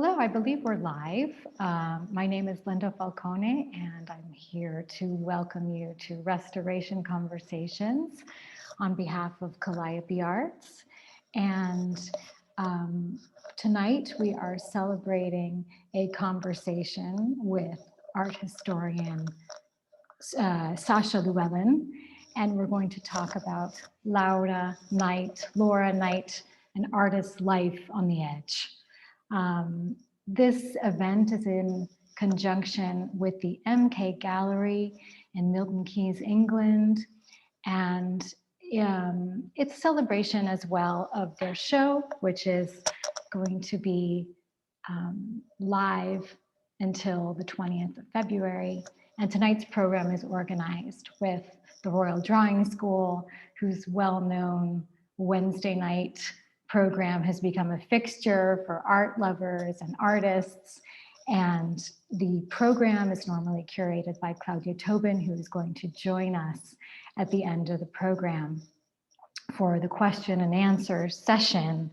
Hello, I believe we're live. My name is Linda Falcone, and I'm here to welcome you to Restoration Conversations on behalf of Calliope Arts. And tonight we are celebrating a conversation with art historian Sacha Llewellyn, and we're going to talk about Laura Knight, an artist's life on the edge. This event is in conjunction with the MK Gallery in Milton Keynes, England, and it's a celebration as well of their show, which is going to be live until the 20th of February. And tonight's program is organized with the Royal Drawing School, whose well-known Wednesday night program has become a fixture for art lovers and artists. And the program is normally curated by Claudia Tobin, who is going to join us at the end of the program for the question and answer session.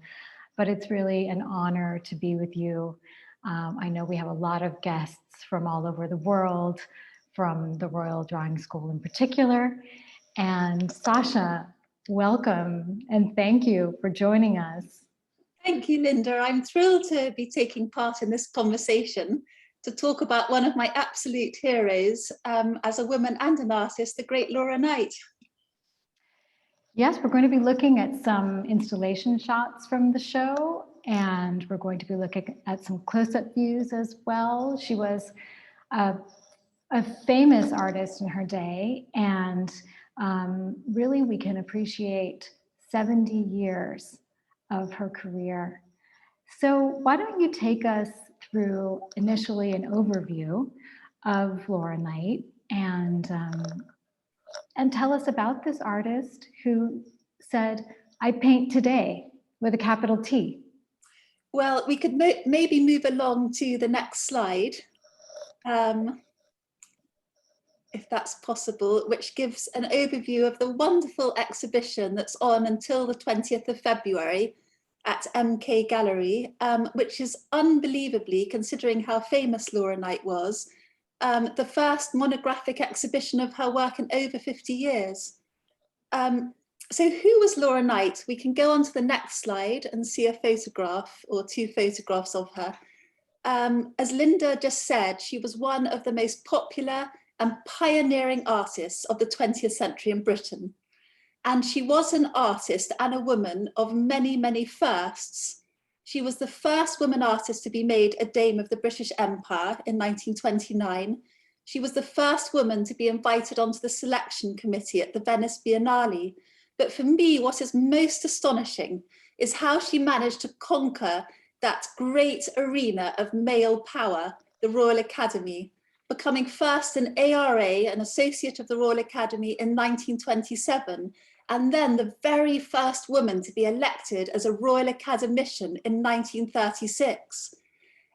But it's really an honor to be with you. I know we have a lot of guests from all over the world, from the Royal Drawing School in particular. And Sacha, welcome and thank you for joining us. Thank you, Linda. I'm thrilled to be taking part in this conversation to talk about one of my absolute heroes as a woman and an artist, the great Laura Knight. Yes, we're going to be looking at some installation shots from the show, and we're going to be looking at some close-up views as well. She was a famous artist in her day, and really we can appreciate 70 years of her career. So why don't you take us through initially an overview of Laura Knight and tell us about this artist who said, "I paint today," with a capital T. Well, we could maybe move along to the next slide. If that's possible, which gives an overview of the wonderful exhibition that's on until the 20th of February at MK Gallery, which is unbelievably, considering how famous Laura Knight was, the first monographic exhibition of her work in over 50 years. So who was Laura Knight? We can go on to the next slide and see a photograph or two photographs of her. As Linda just said, she was one of the most popular and pioneering artists of the 20th century in Britain. And she was an artist and a woman of many, many firsts. She was the first woman artist to be made a Dame of the British Empire in 1929. She was the first woman to be invited onto the selection committee at the Venice Biennale. But for me, what is most astonishing is how she managed to conquer that great arena of male power, the Royal Academy, becoming first an ARA, an Associate of the Royal Academy, in 1927, and then the very first woman to be elected as a Royal Academician in 1936.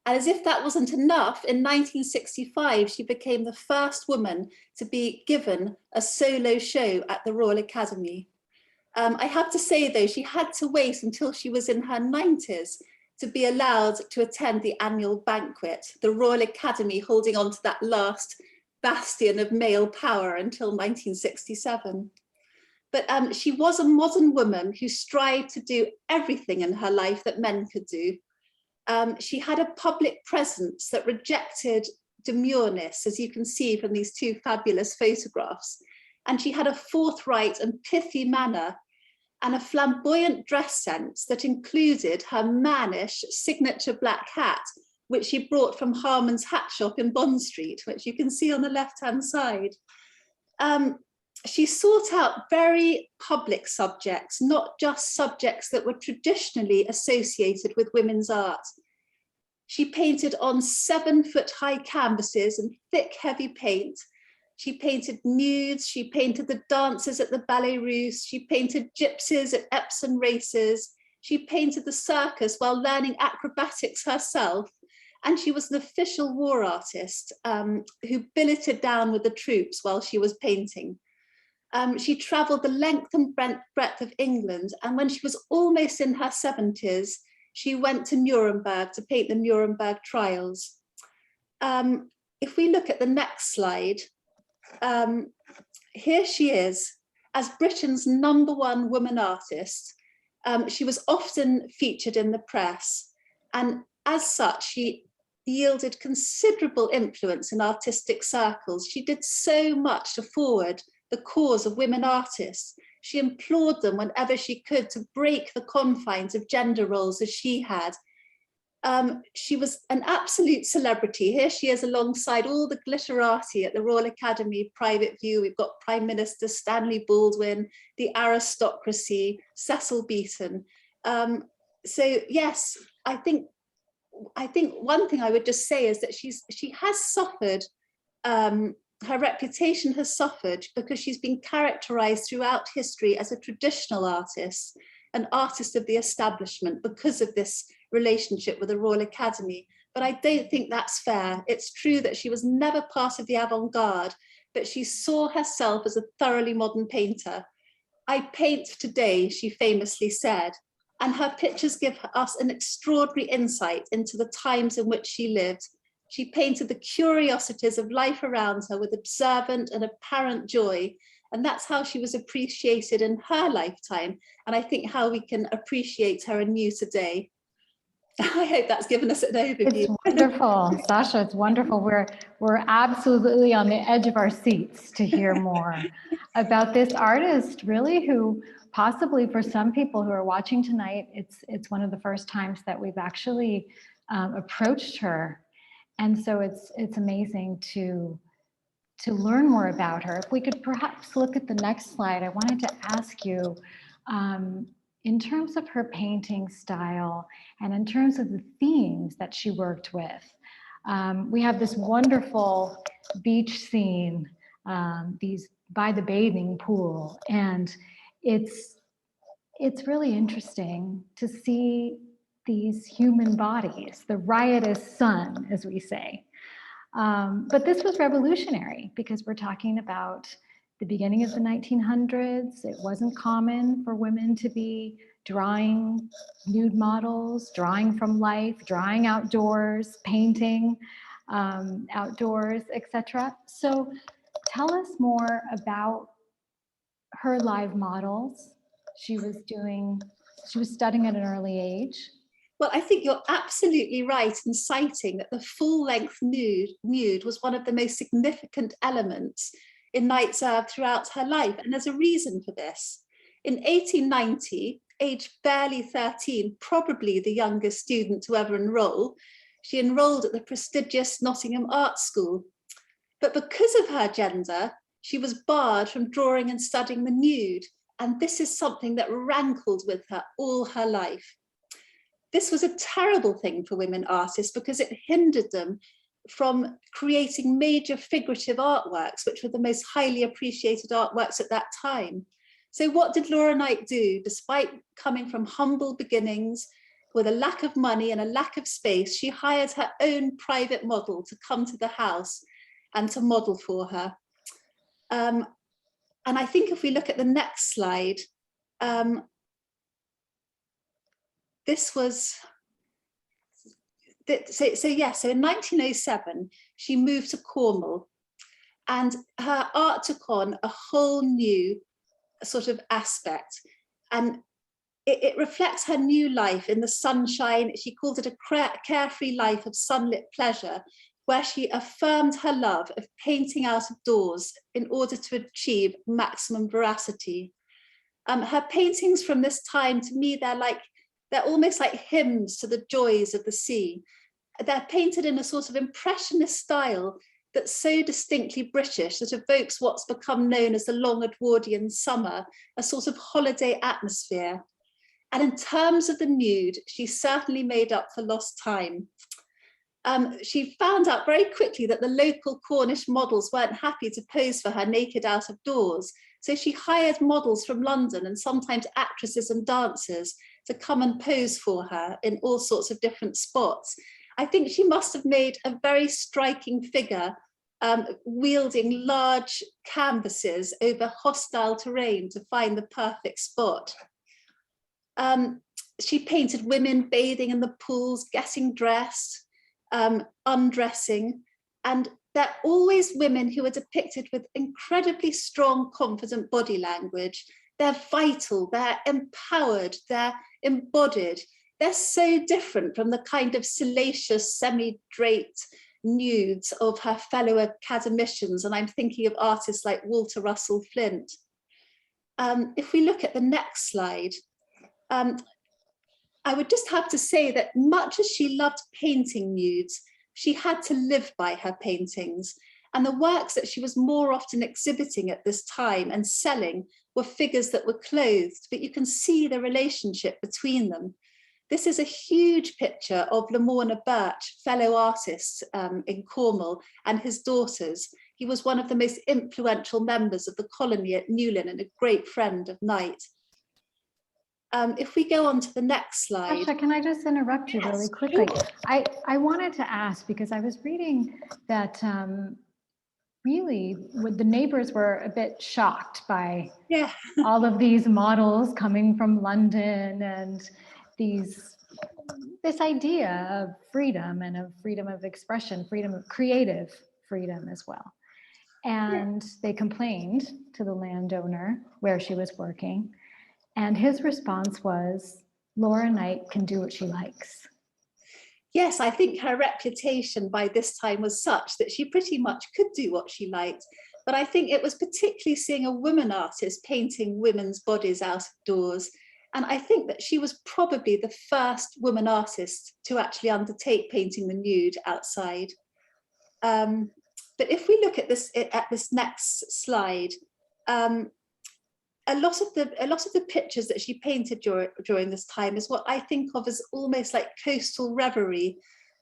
And as if that wasn't enough, in 1965, she became the first woman to be given a solo show at the Royal Academy. I have to say, though, she had to wait until she was in her 90s to be allowed to attend the annual banquet, the Royal Academy holding on to that last bastion of male power until 1967. But she was a modern woman who strived to do everything in her life that men could do. She had a public presence that rejected demureness, as you can see from these two fabulous photographs. And she had a forthright and pithy manner and a flamboyant dress sense that included her mannish signature black hat, which she brought from Harman's hat shop in Bond Street, which you can see on the left-hand side. She sought out very public subjects, not just subjects that were traditionally associated with women's art. She painted on 7-foot-high canvases in thick, heavy paint. She painted nudes, she painted the dancers at the Ballet Russe, she painted gypsies at Epsom races, she painted the circus while learning acrobatics herself, and she was an official war artist who billeted down with the troops while she was painting. She travelled the length and breadth of England, and when she was almost in her 70s, she went to Nuremberg to paint the Nuremberg trials. If we look at the next slide, here she is as Britain's #1 woman artist. She was often featured in the press, and as such, she yielded considerable influence in artistic circles. She did so much to forward the cause of women artists. She implored them whenever she could to break the confines of gender roles as she had. She was an absolute celebrity. Here she is alongside all the glitterati at the Royal Academy private view. We've got Prime Minister Stanley Baldwin, the aristocracy, Cecil Beaton. So yes, I think one thing I would just say is that she has suffered, her reputation has suffered because she's been characterized throughout history as a traditional artist, an artist of the establishment, because of this relationship with the Royal Academy. But I don't think that's fair. It's true that she was never part of the avant-garde, but she saw herself as a thoroughly modern painter. "I paint today," she famously said, and her pictures give us an extraordinary insight into the times in which she lived. She painted the curiosities of life around her with observant and apparent joy, and that's how she was appreciated in her lifetime, and I think how we can appreciate her anew today. I hope that's given us an overview. It's wonderful, Sacha. It's wonderful. We're absolutely on the edge of our seats to hear more about this artist, really, who possibly for some people who are watching tonight, it's one of the first times that we've actually approached her, and so it's amazing to learn more about her. If we could perhaps look at the next slide, I wanted to ask you. In terms of her painting style and in terms of the themes that she worked with, we have this wonderful beach scene, these by the bathing pool, and it's really interesting to see these human bodies, the riotous sun, as we say. But this was revolutionary because we're talking about the beginning of the 1900s. It wasn't common for women to be drawing nude models, drawing from life, drawing outdoors, painting outdoors, etc. So tell us more about her live models. She was studying at an early age. Well, I think you're absolutely right in citing that the full-length nude was one of the most significant elements in Knight's oeuvre throughout her life, and there's a reason for this. In 1890, aged barely 13, probably the youngest student to ever enroll, she enrolled at the prestigious Nottingham Art School. But because of her gender, she was barred from drawing and studying the nude, and this is something that rankled with her all her life. This was a terrible thing for women artists because it hindered them from creating major figurative artworks, which were the most highly appreciated artworks at that time. So what did Laura Knight do? Despite coming from humble beginnings, with a lack of money and a lack of space, she hired her own private model to come to the house and to model for her. And I think if we look at the next slide, this was, so in 1907, she moved to Cornwall, and her art took on a whole new sort of aspect, and it reflects her new life in the sunshine. She called it a carefree life of sunlit pleasure, where she affirmed her love of painting out of doors in order to achieve maximum veracity. Her paintings from this time, to me, they're almost like hymns to the joys of the sea. They're painted in a sort of impressionist style that's so distinctly British that evokes what's become known as the long Edwardian summer, a sort of holiday atmosphere. And in terms of the nude, she certainly made up for lost time. She found out very quickly that the local Cornish models weren't happy to pose for her naked out of doors. So she hired models from London and sometimes actresses and dancers to come and pose for her in all sorts of different spots. I think she must have made a very striking figure, wielding large canvases over hostile terrain to find the perfect spot. she painted women bathing in the pools, getting dressed, undressing, and they're always women who are depicted with incredibly strong, confident body language. They're vital, they're empowered, they're embodied. They're so different from the kind of salacious, semi-draped nudes of her fellow academicians. And I'm thinking of artists like Walter Russell Flint. If we look at the next slide, I would just have to say that much as she loved painting nudes, she had to live by her paintings. And the works that she was more often exhibiting at this time and selling were figures that were clothed, but you can see the relationship between them. This is a huge picture of Lamorna Birch, fellow artist in Cornwall, and his daughters. He was one of the most influential members of the colony at Newlyn and a great friend of Knight. If we go on to the next slide. Sacha, can I just interrupt you really quickly? Sure. I wanted to ask, because I was reading that really the neighbors were a bit shocked by all of these models coming from London and this idea of freedom and of freedom of expression, freedom of creative freedom as well. And they complained to the landowner where she was working. And his response was, Laura Knight can do what she likes. Yes, I think her reputation by this time was such that she pretty much could do what she liked. But I think it was particularly seeing a woman artist painting women's bodies out of doors. And I think that she was probably the first woman artist to actually undertake painting the nude outside. But if we look at this next slide, a lot of the pictures that she painted during this time is what I think of as almost like coastal reverie.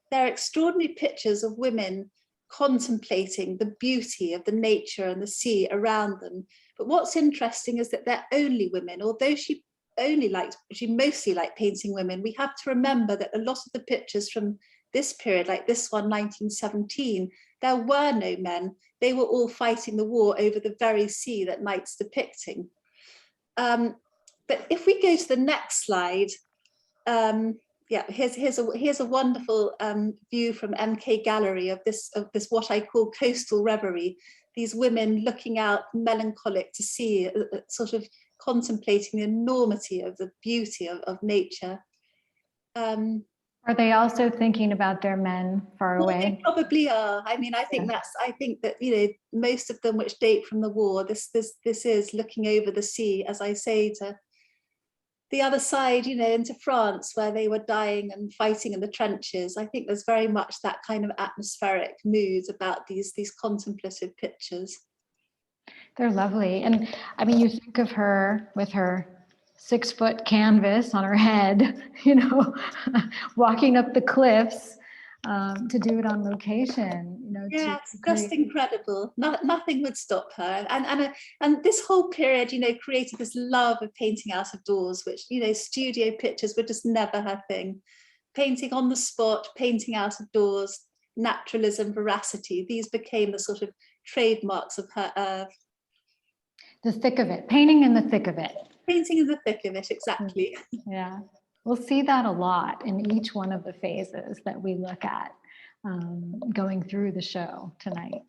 They're extraordinary pictures of women contemplating the beauty of the nature and the sea around them. But what's interesting is that they're only women. Although she mostly liked painting women, we have to remember that a lot of the pictures from this period, like this one, 1917, there were no men. They were all fighting the war over the very sea that Knight's depicting. But if we go to the next slide, here's a wonderful view from MK Gallery of this what I call coastal reverie. These women looking out melancholic to sea, sort of contemplating the enormity of the beauty of nature. Are they also thinking about their men far away? They probably are. I mean, I think that, you know, most of them which date from the war, this is looking over the sea, as I say, to the other side, you know, into France, where they were dying and fighting in the trenches. I think there's very much that kind of atmospheric mood about these contemplative pictures. They're lovely. And I mean, you think of her with her 6-foot canvas on her head, you know, walking up the cliffs to do it on location, you know. Yes, just incredible. Nothing would stop her. And this whole period, you know, created this love of painting out of doors, which, you know, studio pictures were just never her thing. Painting on the spot, painting out of doors, naturalism, veracity, these became the sort of trademarks of her. The thick of it, painting in the thick of it. Painting in the thick of it, exactly. Yeah, we'll see that a lot in each one of the phases that we look at going through the show tonight.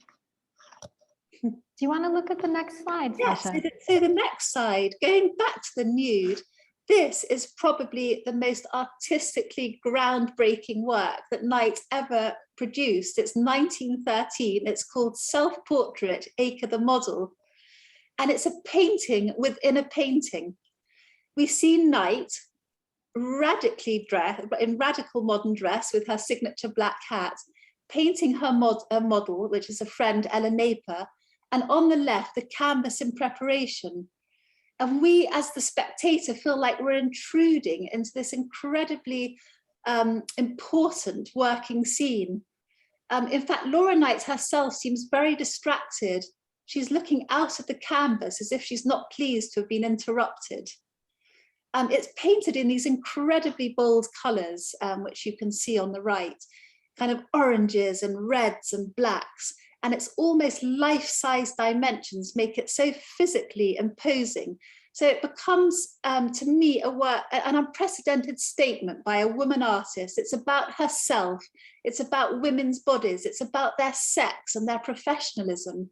Do you want to look at the next slide, Sacha? Yes, so the next slide, going back to the nude, this is probably the most artistically groundbreaking work that Knight ever produced. It's 1913, it's called Self-Portrait, Acre the Model. And it's a painting within a painting. We see Knight radically dressed, in radical modern dress with her signature black hat, painting her model, which is a friend, Ella Naper, and on the left, the canvas in preparation. And we, as the spectator, feel like we're intruding into this incredibly important working scene. In fact, Laura Knight herself seems very distracted. She's looking out at the canvas as if she's not pleased to have been interrupted. It's painted in these incredibly bold colours, which you can see on the right, kind of oranges and reds and blacks, and it's almost life-size dimensions make it so physically imposing. So it becomes, to me, an unprecedented statement by a woman artist. It's about herself. It's about women's bodies. It's about their sex and their professionalism.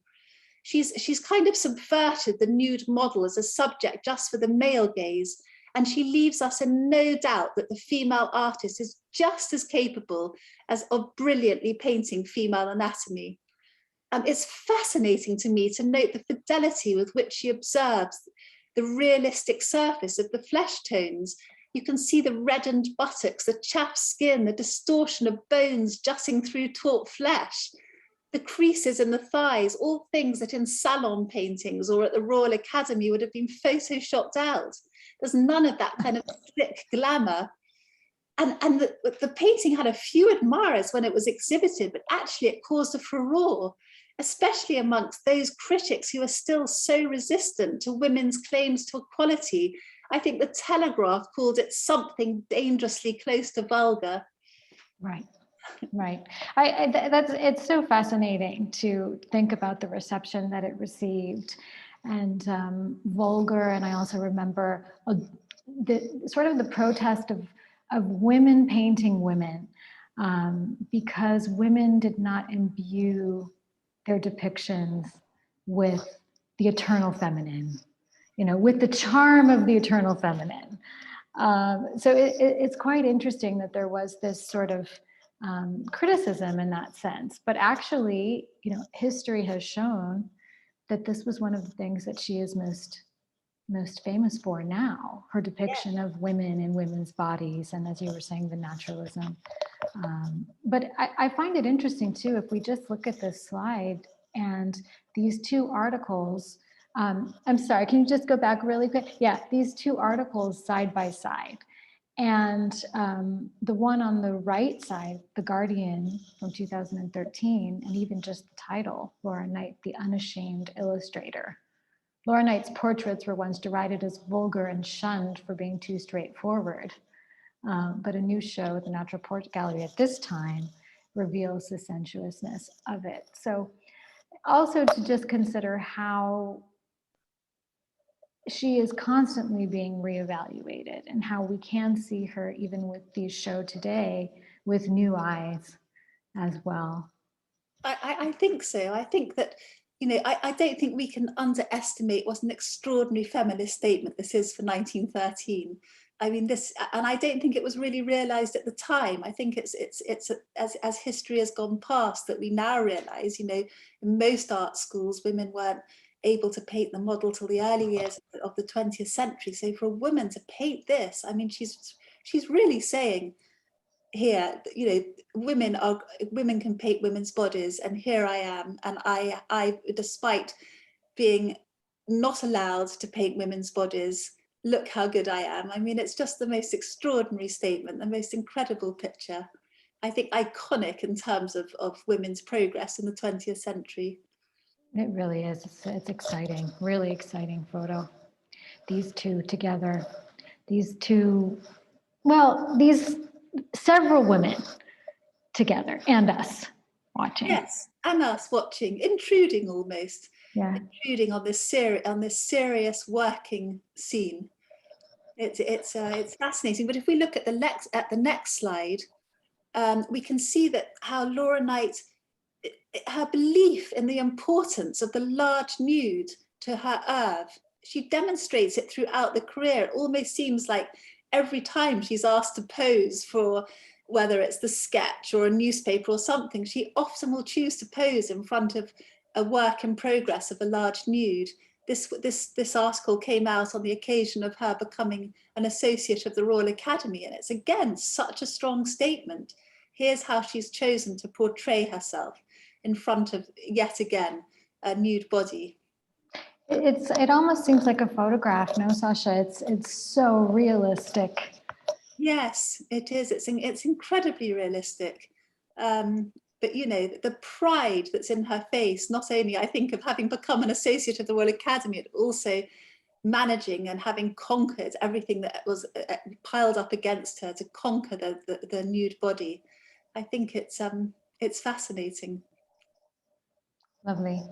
She's kind of subverted the nude model as a subject just for the male gaze. And she leaves us in no doubt that the female artist is just as capable of brilliantly painting female anatomy. It's fascinating to me to note the fidelity with which she observes the realistic surface of the flesh tones. You can see the reddened buttocks, the chapped skin, the distortion of bones jutting through taut flesh, the creases in the thighs, all things that in salon paintings or at the Royal Academy would have been photoshopped out. There's none of that kind of thick glamour. And the painting had a few admirers when it was exhibited, but actually it caused a furore, especially amongst those critics who are still so resistant to women's claims to equality. I think the Telegraph called it something dangerously close to vulgar. Right, right. It's so fascinating to think about the reception that it received, and vulgar. And I also remember the protest of women painting women, because women did not imbue their depictions with the eternal feminine, with the charm of the eternal feminine. So it's quite interesting that there was this sort of criticism in that sense. But actually, history has shown that this was one of the things that she is most famous for now, her depiction of women and women's bodies, and as you were saying, the naturalism. But I find it interesting too, if we just look at this slide and these two articles, I'm sorry, can you just go back really quick? Yeah, these two articles side by side. And the one on the right side, The Guardian from 2013, and even just the title, Laura Knight, the Unashamed Illustrator. Laura Knight's portraits were once derided as vulgar and shunned for being too straightforward. But a new show at the Natural Portrait Gallery at this time reveals the sensuousness of it. So also to just consider how she is constantly being reevaluated, and how we can see her even with these show today with new eyes as well. I think so. I think that, I don't think we can underestimate what an extraordinary feminist statement this is for 1913. I mean, and I don't think it was really realized at the time. I think it's as history has gone past that we now realize, in most art schools, women weren't able to paint the model till the early years of the 20th century. So for a woman to paint this, I mean, she's really saying here, women can paint women's bodies, and here I am, and I despite being not allowed to paint women's bodies, look how good I am. I mean, it's just the most extraordinary statement, the most incredible picture. I think iconic in terms of women's progress in the 20th century. It really is. It's exciting, really exciting photo. These two together, these several women together, and us watching. Yes, and us watching, intruding almost. Yeah. Intruding on this serious working scene. It's fascinating. But if we look at the next slide, we can see that how Laura Knight, her belief in the importance of the large nude to her oeuvre, she demonstrates it throughout the career. It almost seems like every time she's asked to pose for, whether it's the sketch or a newspaper or something, she often will choose to pose in front of a work in progress of a large nude. This article came out on the occasion of her becoming an associate of the Royal Academy, and it's again such a strong statement. Here's how she's chosen to portray herself in front of, yet again, a nude body. It almost seems like a photograph, no, Sacha? It's so realistic. Yes, it is. It's incredibly realistic. But the pride that's in her face, not only I think of having become an associate of the Royal Academy, but also managing and having conquered everything that was piled up against her to conquer the nude body. I think it's fascinating. Lovely.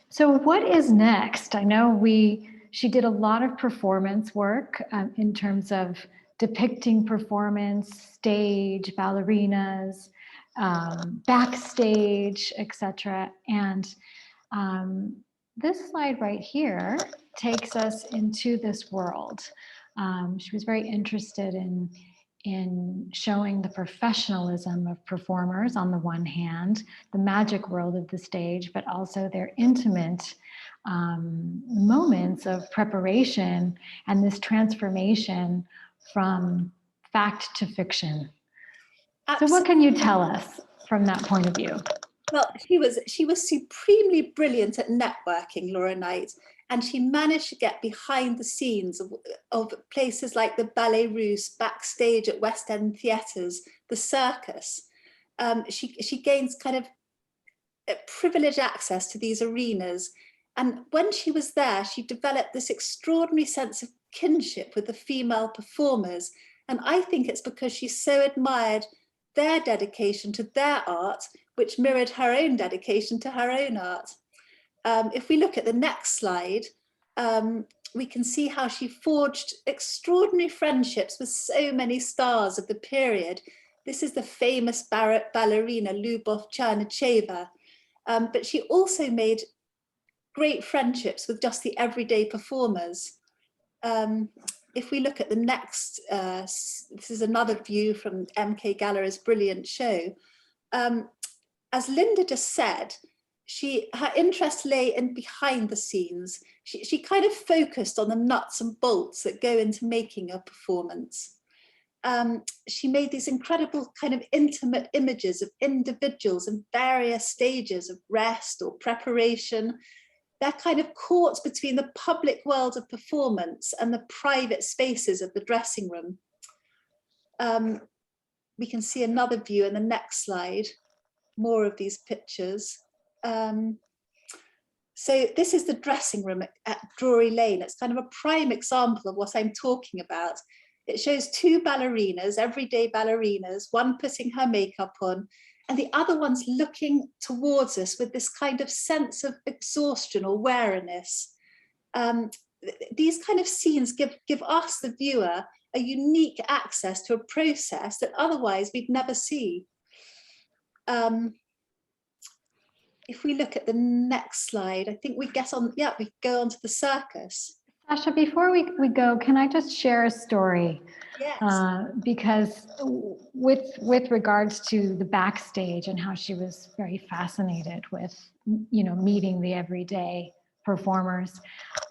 So what is next? I know we she did a lot of performance work in terms of depicting performance, stage, ballerinas, backstage, etc. And this slide right here takes us into this world. She was very interested in showing the professionalism of performers on the one hand, the magic world of the stage, but also their intimate moments of preparation and this transformation from fact to fiction. So what can you tell us from that point of view? Well, she was supremely brilliant at networking, Laura Knight, and she managed to get behind the scenes of places like the Ballet Russe, backstage at West End theatres, the circus. She gains kind of privileged access to these arenas. And when she was there, she developed this extraordinary sense of kinship with the female performers. And I think it's because she so admired their dedication to their art, which mirrored her own dedication to her own art. If we look at the next slide, we can see how she forged extraordinary friendships with so many stars of the period. This is the famous ballerina Lyubov Chernacheva, but she also made great friendships with just the everyday performers. If we look at the next, this is another view from MK Gallery's brilliant show. As Linda just said, her interest lay in behind the scenes. She kind of focused on the nuts and bolts that go into making a performance. She made these incredible kind of intimate images of individuals in various stages of rest or preparation. They're kind of caught between the public world of performance and the private spaces of the dressing room. We can see another view in the next slide, more of these pictures. So this is the dressing room at Drury Lane. It's kind of a prime example of what I'm talking about. It shows two ballerinas, everyday ballerinas, one putting her makeup on, and the other one's looking towards us with this kind of sense of exhaustion or weariness. These kind of scenes give us, the viewer, a unique access to a process that otherwise we'd never see. If we look at the next slide, I think we go on to the circus. Sacha, before we go, can I just share a story? Yes. Because with regards to the backstage and how she was very fascinated with, meeting the everyday performers.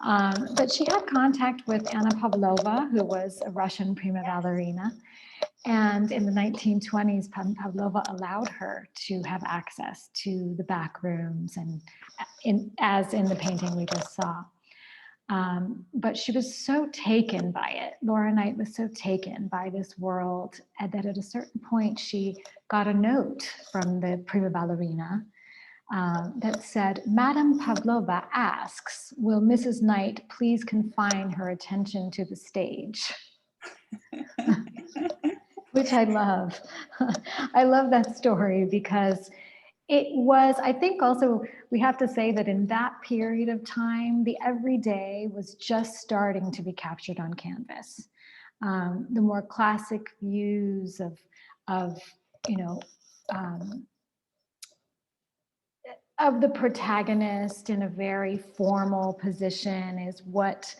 But she had contact with Anna Pavlova, who was a Russian prima ballerina. And in the 1920s, Pavlova allowed her to have access to the back rooms, and as in the painting we just saw. But she was so taken by it. Laura Knight was so taken by this world that at a certain point she got a note from the prima ballerina that said, "Madame Pavlova asks, will Mrs. Knight please confine her attention to the stage?" Which I love. I love that story because it was, I think also we have to say that in that period of time, the everyday was just starting to be captured on canvas. The more classic views of the protagonist in a very formal position is what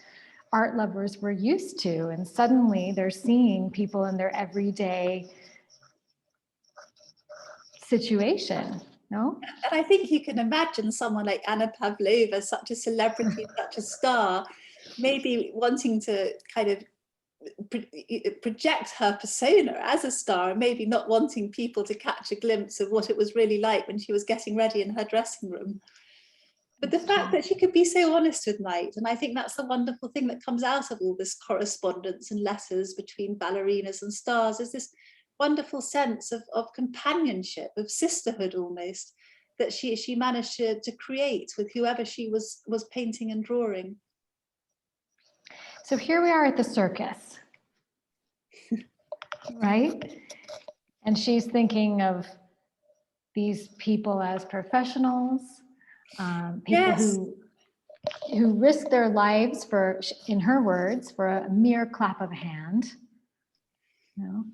art lovers were used to. And suddenly they're seeing people in their everyday situation. No? And I think you can imagine someone like Anna Pavlova, such a celebrity, such a star, maybe wanting to kind of project her persona as a star, maybe not wanting people to catch a glimpse of what it was really like when she was getting ready in her dressing room. But the fact that she could be so honest with Knight, and I think that's the wonderful thing that comes out of all this correspondence and letters between ballerinas and stars, is this wonderful sense of companionship, of sisterhood almost, that she managed to create with whoever she was painting and drawing. So here we are at the circus, right? And she's thinking of these people as professionals, people Yes. who who risked their lives for, in her words, for a mere clap of a hand. You know?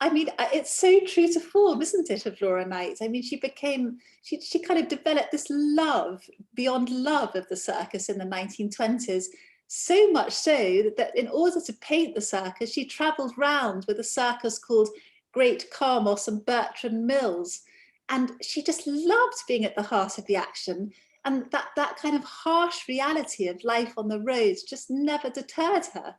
I mean, it's so true to form, isn't it, of Laura Knight? I mean, she kind of developed this love beyond love of the circus in the 1920s, so much so that in order to paint the circus, she travelled round with a circus called Great Carmos and Bertrand Mills. And she just loved being at the heart of the action. And that kind of harsh reality of life on the roads just never deterred her.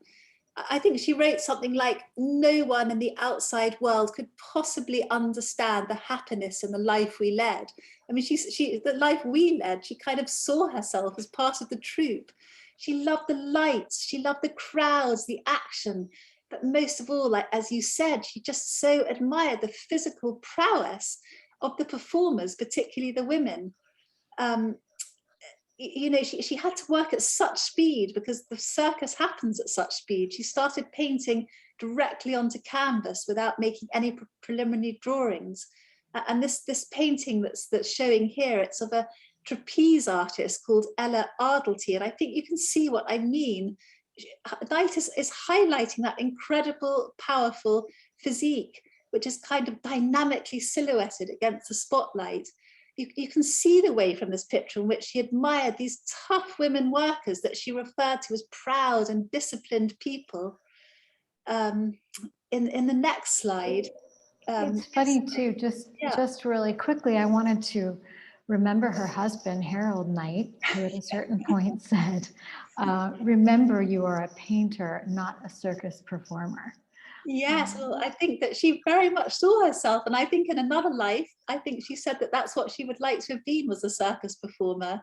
I think she wrote something like, no one in the outside world could possibly understand the happiness and the life we led. I mean, the life we led, she kind of saw herself as part of the troupe. She loved the lights, she loved the crowds, the action, but most of all, like as you said, she just so admired the physical prowess of the performers, particularly the women. You know, she had to work at such speed because the circus happens at such speed. She started painting directly onto canvas without making any preliminary drawings. And this painting that's showing here, it's of a trapeze artist called Ella Ardlety. And I think you can see what I mean. Knight is highlighting that incredible, powerful physique, which is kind of dynamically silhouetted against the spotlight. You can see the way from this picture in which she admired these tough women workers that she referred to as proud and disciplined people. In the next slide. It's funny too, just really quickly, I wanted to remember her husband, Harold Knight, who at a certain point said, remember you are a painter, not a circus performer. Yes, well, I think that she very much saw herself, and I think in another life, I think she said that that's what she would like to have been, was a circus performer.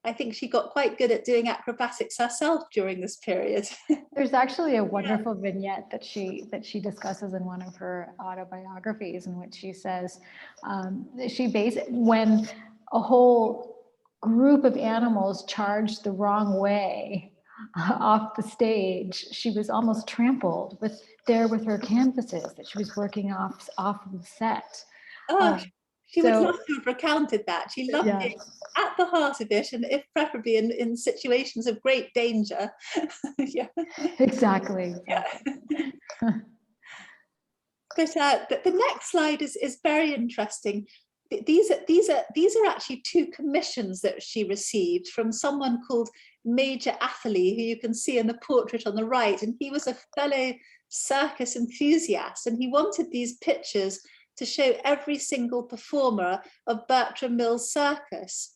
I think she got quite good at doing acrobatics herself during this period. There's actually a wonderful vignette that she discusses in one of her autobiographies, in which she says when a whole group of animals charged the wrong way off the stage, she was almost trampled with her canvases that she was working off of the set. Oh, she would love to have recounted that. She loved it at the heart of it, and if preferably in situations of great danger. Yeah. Exactly. Yeah. But the next slide is very interesting. These are actually two commissions that she received from someone called Major Atherley, who you can see in the portrait on the right, and he was a fellow circus enthusiast, and he wanted these pictures to show every single performer of Bertram Mills' circus.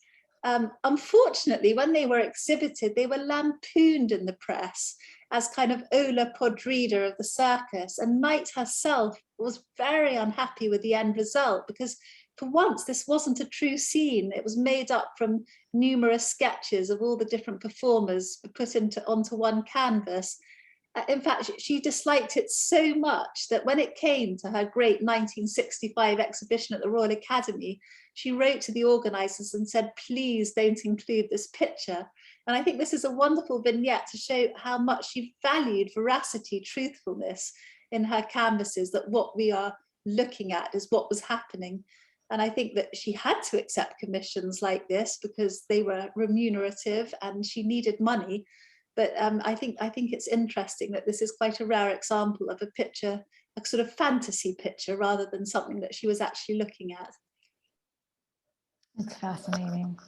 Unfortunately, when they were exhibited, they were lampooned in the press as kind of Ola Podrida of the circus, and Knight herself was very unhappy with the end result, because for once this wasn't a true scene. It was made up from numerous sketches of all the different performers put onto one canvas. In fact, she disliked it so much that when it came to her great 1965 exhibition at the Royal Academy, she wrote to the organisers and said, please don't include this picture. And I think this is a wonderful vignette to show how much she valued veracity, truthfulness in her canvases, that what we are looking at is what was happening. And I think that she had to accept commissions like this because they were remunerative and she needed money. But I think it's interesting that this is quite a rare example of a picture, a sort of fantasy picture, rather than something that she was actually looking at. It's fascinating,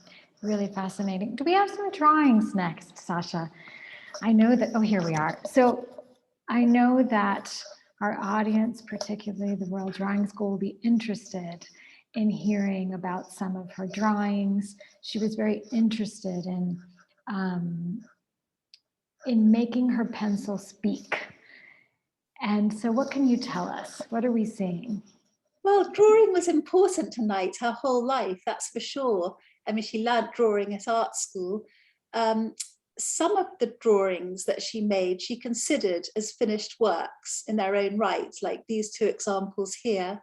really fascinating. Do we have some drawings next, Sacha? I know that, oh, here we are. So I know that our audience, particularly the Royal Drawing School, will be interested in hearing about some of her drawings. She was very interested in making her pencil speak. And so what can you tell us? What are we seeing? Well, drawing was important to Knight her whole life, that's for sure. I mean, she learned drawing at art school. Some of the drawings that she made, she considered as finished works in their own right, like these two examples here.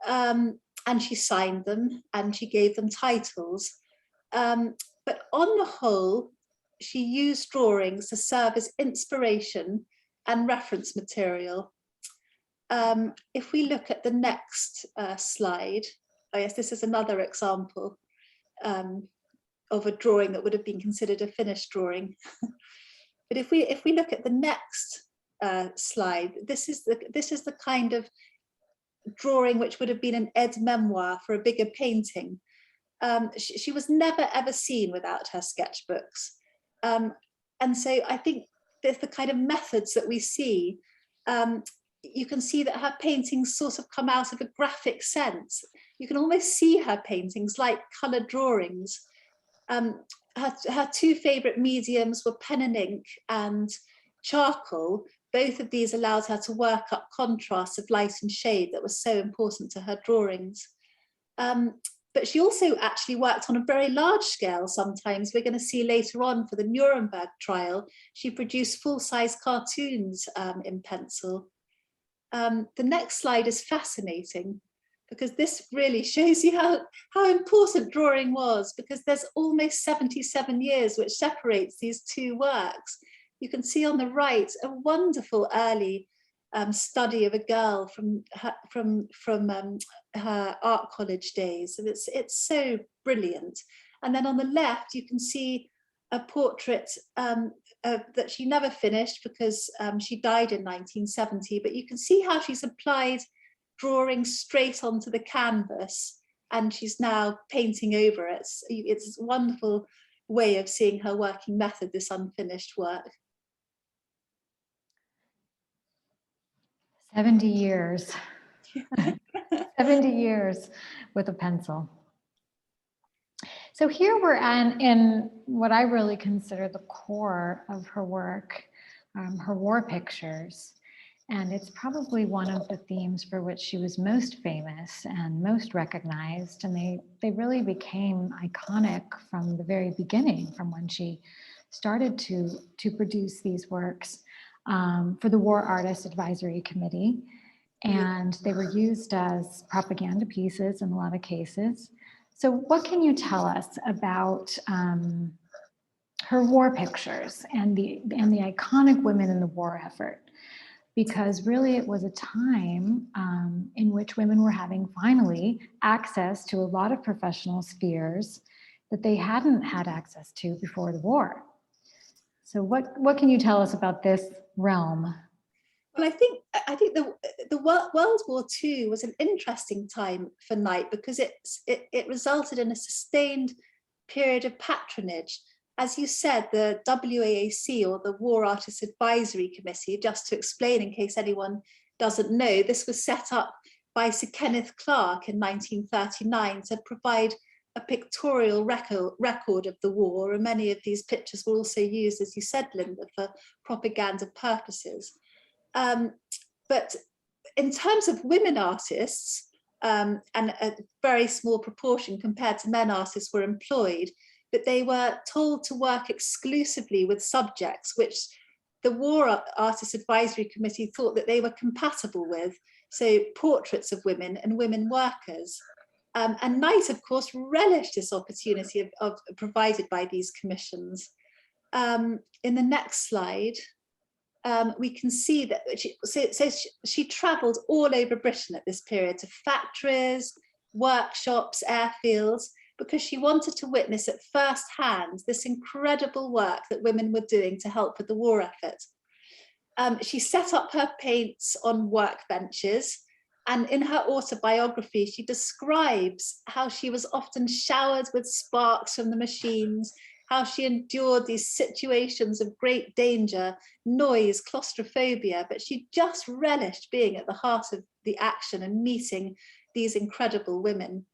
And she signed them and she gave them titles. But on the whole, she used drawings to serve as inspiration and reference material. If we look at the next slide, oh yes, this is another example. of a drawing that would have been considered a finished drawing. But if we look at the next slide, this is the kind of drawing which would have been an aide-memoire for a bigger painting. She was never ever seen without her sketchbooks, and so I think there's the kind of methods that we see. You can see that her paintings sort of come out of a graphic sense. You can almost see her paintings like coloured drawings. Her two favourite mediums were pen and ink and charcoal. Both of these allowed her to work up contrasts of light and shade that was so important to her drawings. But she also actually worked on a very large scale sometimes. We're going to see later on for the Nuremberg trial, she produced full-size cartoons in pencil. The next slide is fascinating because this really shows you how important drawing was, because there's almost 77 years which separates these two works. You can see on the right a wonderful early study of a girl from her art college days, and it's so brilliant. And then on the left you can see a portrait that she never finished because she died in 1970, but you can see how she's applied drawing straight onto the canvas and she's now painting over it. It's a wonderful way of seeing her working method, this unfinished work. 70 years. 70 years with a pencil. So here we're in what I really consider the core of her work, her war pictures. And it's probably one of the themes for which she was most famous and most recognized. And they really became iconic from the very beginning, from when she started to produce these works for the War Artist Advisory Committee. And they were used as propaganda pieces in a lot of cases. So what can you tell us about her war pictures and the iconic women in the war effort? Because really it was a time in which women were having finally access to a lot of professional spheres that they hadn't had access to before the war. So what can you tell us about this realm? Well, I think the World War II was an interesting time for Knight because it resulted in a sustained period of patronage. As you said, the WAAC, or the War Artists Advisory Committee, just to explain in case anyone doesn't know, this was set up by Sir Kenneth Clarke in 1939 to provide a pictorial record of the war, and many of these pictures were also used, as you said, Linda, for propaganda purposes. But in terms of women artists, and a very small proportion compared to men artists were employed, but they were told to work exclusively with subjects which the War Artists Advisory Committee thought that they were compatible with, so portraits of women and women workers. And Knight, of course, relished this opportunity of provided by these commissions. In the next slide, we can see that she travelled all over Britain at this period, to factories, workshops, airfields, because she wanted to witness at first hand this incredible work that women were doing to help with the war effort. She set up her paints on workbenches, and in her autobiography, she describes how she was often showered with sparks from the machines, how she endured these situations of great danger, noise, claustrophobia, but she just relished being at the heart of the action and meeting these incredible women.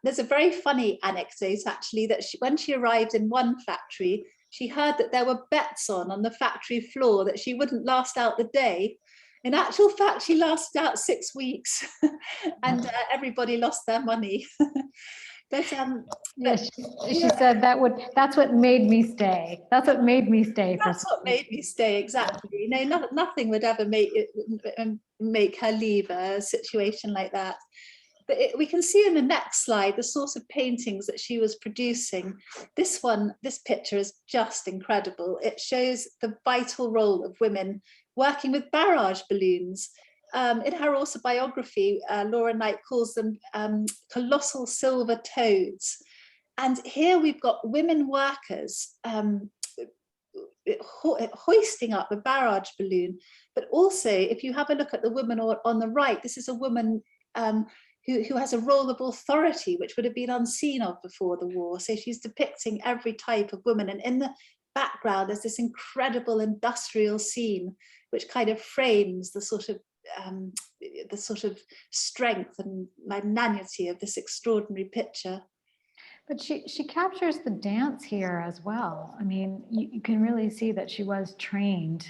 There's a very funny anecdote, actually, that when she arrived in one factory, she heard that there were bets on the factory floor that she wouldn't last out the day. In actual fact, she lasted out 6 weeks and everybody lost their money. But she said that's what made me stay. That's what made me stay. That's what made me stay, exactly. Nothing would ever make her leave a situation like that. But we can see in the next slide the sort of paintings that she was producing. This picture is just incredible. It shows the vital role of women working with barrage balloons. In her autobiography, Laura Knight calls them colossal silver toads. And here we've got women workers hoisting up a barrage balloon. But also, if you have a look at the woman on the right, this is a woman who has a role of authority, which would have been unseen of before the war. So she's depicting every type of woman. And in the background, there's this incredible industrial scene, which kind of frames the sort of strength and magnanimity of this extraordinary picture. But she captures the dance here as well. I mean, you can really see that she was trained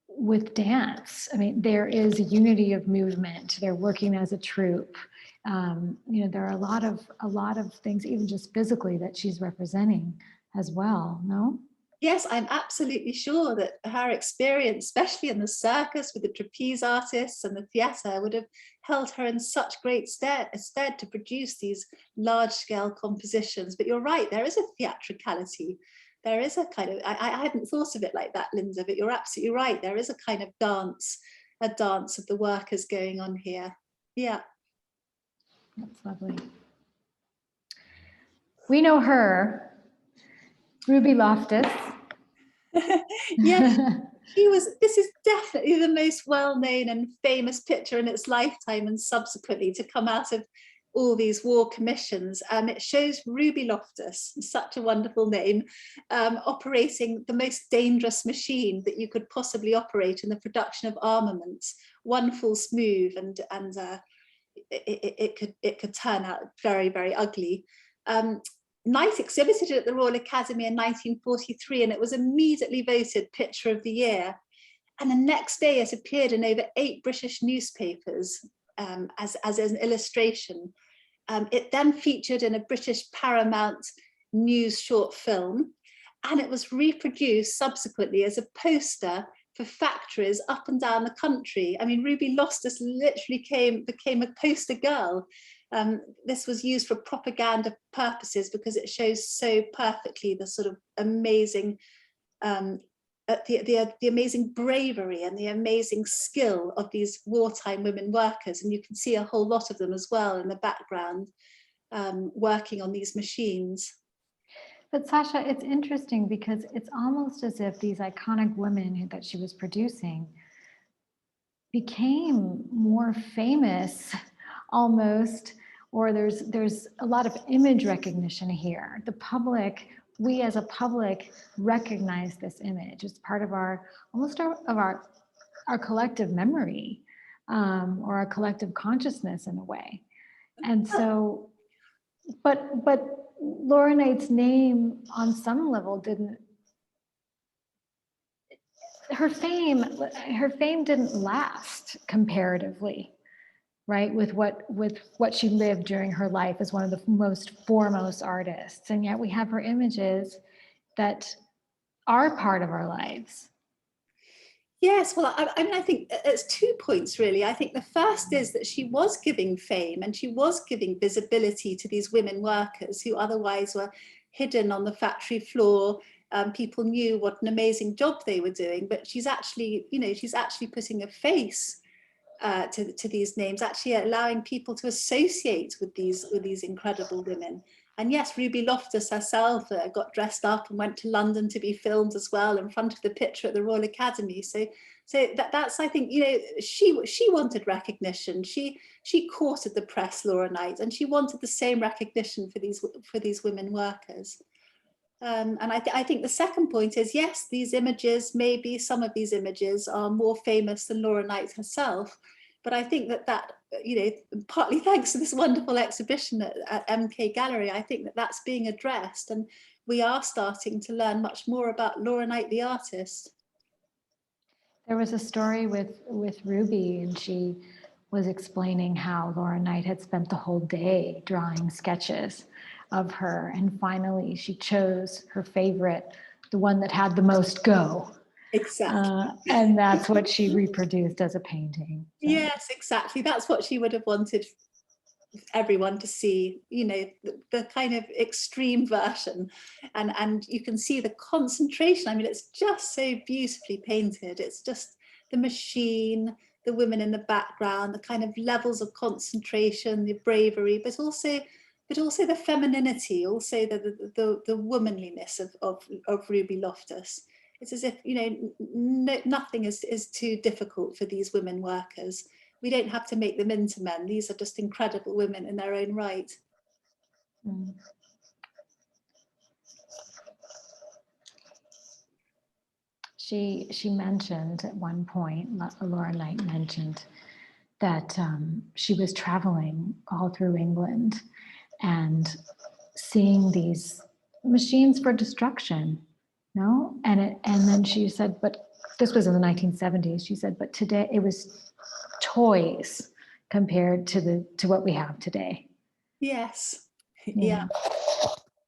with dance. I mean, there is a unity of movement. They're working as a troupe. There are a lot of things, even just physically, that she's representing as well. No? Yes, I'm absolutely sure that her experience, especially in the circus with the trapeze artists and the theatre, would have held her in such great stead to produce these large-scale compositions. But you're right, there is a theatricality. There is a kind of, I hadn't thought of it like that, Linda, but you're absolutely right. There is a kind of dance of the workers going on here. Yeah. That's lovely. We know her, Ruby Loftus. Yes, this is definitely the most well-known and famous picture in its lifetime and subsequently to come out of all these war commissions. It shows Ruby Loftus, such a wonderful name, operating the most dangerous machine that you could possibly operate in the production of armaments. One false move and it could turn out very, very ugly. Knight exhibited it at the Royal Academy in 1943, and it was immediately voted Picture of the Year. And the next day it appeared in over 8 British newspapers as an illustration. It then featured in a British Paramount News short film, and it was reproduced subsequently as a poster for factories up and down the country. I mean, Ruby Loftus literally became a poster girl. This was used for propaganda purposes because it shows so perfectly the sort of amazing, the amazing bravery and the amazing skill of these wartime women workers. And you can see a whole lot of them as well in the background, working on these machines. But Sacha, it's interesting because it's almost as if these iconic women that she was producing became more famous almost, or there's a lot of image recognition here. The public, we as a public recognize this image. It's part of our collective memory, or our collective consciousness in a way. And so, but Laura Knight's name on some level her fame didn't last comparatively, right? With what she lived during her life as one of the most foremost artists. And yet we have her images that are part of our lives. Yes, well, I mean, I think it's 2 points, really. I think the first is that she was giving fame and she was giving visibility to these women workers who otherwise were hidden on the factory floor. People knew what an amazing job they were doing, but she's actually putting a face to these names, actually allowing people to associate with these incredible women. And yes, Ruby Loftus herself got dressed up and went to London to be filmed as well in front of the picture at the Royal Academy. So that's, I think, she wanted recognition. She courted the press, Laura Knight, and she wanted the same recognition for these women workers. And I think the second point is, yes, these images, maybe some of these images are more famous than Laura Knight herself. But I think that partly thanks to this wonderful exhibition at MK Gallery, I think that's being addressed, and we are starting to learn much more about Laura Knight, the artist. There was a story with Ruby, and she was explaining how Laura Knight had spent the whole day drawing sketches of her, and finally she chose her favorite, the one that had the most go. Exactly. And that's what she reproduced as a painting. So. Yes, exactly. That's what she would have wanted everyone to see, the kind of extreme version. And you can see the concentration. I mean, it's just so beautifully painted. It's just the machine, the women in the background, the kind of levels of concentration, the bravery, but also but also the femininity, also the womanliness of Ruby Loftus. It's as if, you know, nothing is too difficult for these women workers. We don't have to make them into men. These are just incredible women in their own right. Mm. She mentioned at one point, Laura Knight mentioned that she was traveling all through England and seeing these machines for destruction, no? And then she said, but this was in the 1970s. She said, but today it was toys compared to what we have today. Yes, Yeah.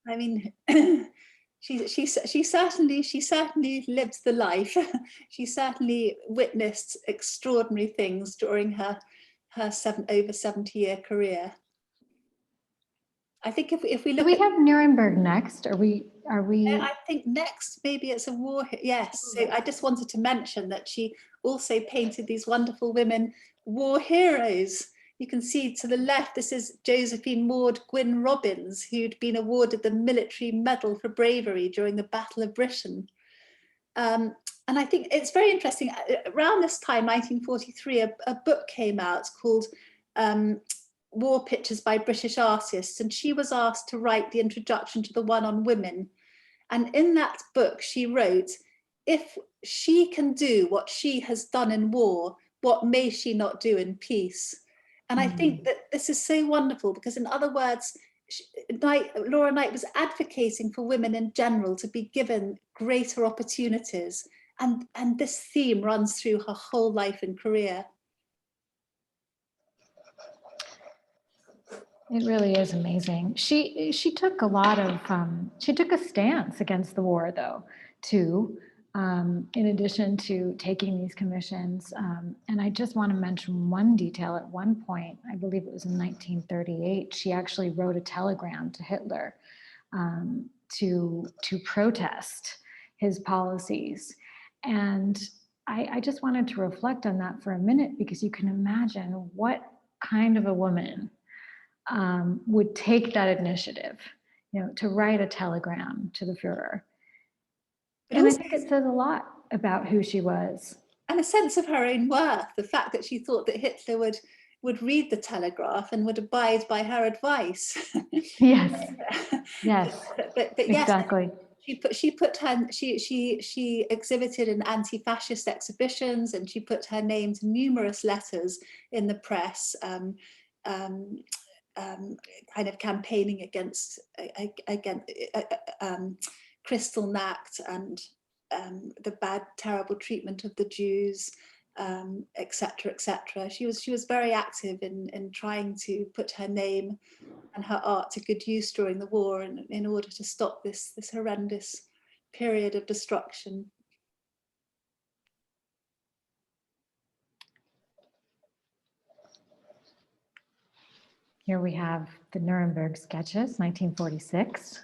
I mean, she certainly lived the life. She certainly witnessed extraordinary things during her over 70-year career. I think if we look, do we have Nuremberg next? Are we? I think next maybe it's a war. Yes. So I just wanted to mention that she also painted these wonderful women war heroes. You can see to the left, this is Josephine Maud Gwyn Robbins, who'd been awarded the Military Medal for Bravery during the Battle of Britain. And I think it's very interesting. Around this time, 1943, a book came out called War Pictures by British Artists, and she was asked to write the introduction to the one on women. And in that book, she wrote, if she can do what she has done in war, what may she not do in peace? And I think that this is so wonderful because, in other words, Laura Knight was advocating for women in general to be given greater opportunities. And this theme runs through her whole life and career. It really is amazing. She took a lot of, she took a stance against the war though, too, in addition to taking these commissions. And I just want to mention one detail. At one point, I believe it was in 1938, she actually wrote a telegram to Hitler to protest his policies. And I just wanted to reflect on that for a minute, because you can imagine what kind of a woman would take that initiative, you know, to write a telegram to the Führer. And I think it says a lot about who she was. And a sense of her own worth, the fact that she thought that Hitler would read the telegraph and would abide by her advice. Yes, yes, but exactly. Yes, she exhibited in anti-fascist exhibitions, and she put her name to numerous letters in the press, kind of campaigning against Kristallnacht and the bad, terrible treatment of the Jews, etc., etc. She was very active in trying to put her name and her art to good use during the war, in order to stop this horrendous period of destruction. Here we have the Nuremberg Sketches, 1946.